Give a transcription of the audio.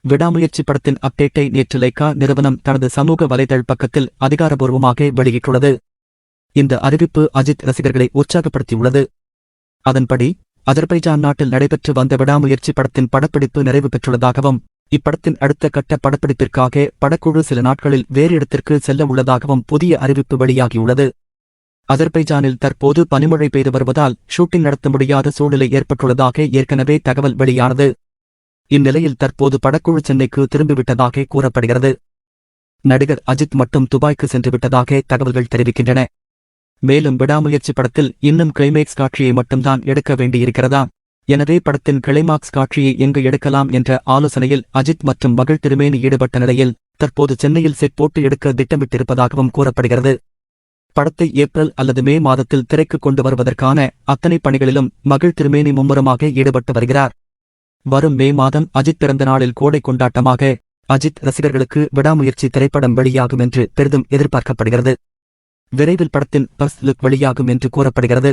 விடாமுயற்சி படத்தின் அப்டேட்டை நேற்று லைக்கா நிறுவனம் தனது சமூக வலைதள பக்கத்தில் அதிகாரப்பூர்வமாக வெளியிட்டுள்ளது. இந்த அறிவிப்பு அஜித் ரசிகர்களை உற்சாகப்படுத்தியுள்ளது. அதன்படி அஜர்பைஜான் நாட்டில் நடைபெற்று வந்த விடாமுயற்சி படத்தின் படப்பிடிப்பு நிறைவு பெற்றுள்ளதாகவும், இப்படத்தின் அடுத்த கட்ட படப்பிடிப்பிற்காக படக்குழு சில நாட்களில் வேறு இடத்திற்கு செல்ல உள்ளதாகவும் புதிய அறிவிப்பு வெளியாகியுள்ளது. அஜர்பைஜானில் தற்போது பனிமழை பெய்து வருவதால் ஷூட்டிங் நடத்த முடியாத சூழ்நிலை ஏற்பட்டுள்ளதாக ஏற்கனவே தகவல் வெளியானது. இந்நிலையில் தற்போது படக்குழு சென்னைக்கு திரும்பிவிட்டதாக கூறப்படுகிறது. நடிகர் அஜித் மட்டும் துபாய்க்கு சென்றுவிட்டதாக தகவல்கள் தெரிவிக்கின்றன. மேலும் விடாமுயற்சி படத்தில் இன்னும் கிளைமேக்ஸ் காட்சியை மட்டும்தான் எடுக்க வேண்டியிருக்கிறதா? எனவே படத்தின் கிளைமாக்ஸ் காட்சியை எங்கு எடுக்கலாம் என்ற ஆலோசனையில் அஜித் மற்றும் மகள் திருமேனி ஈடுபட்ட நிலையில் தற்போது சென்னையில் செட் போட்டு எடுக்க திட்டமிட்டிருப்பதாகவும் கூறப்படுகிறது. படத்தை ஏப்ரல் அல்லது மே மாதத்தில் திரைக்கு கொண்டு வருவதற்கான அத்தனை பணிகளிலும் மகள் திருமேனி மும்முரமாக ஈடுபட்டு வருகிறார். வரும் மே மாதம் அஜித் பிறந்த நாளில் கோடை கொண்டாட்டமாக அஜித் ரசிகர்களுக்கு விடாமுயற்சி திரைப்படம் வெளியாகும் என்று பெரிதும் எதிர்பார்க்கப்படுகிறது. விரைவில் படத்தின் ஃபர்ஸ்ட் லுக் வெளியாகும் என்று கூறப்படுகிறது.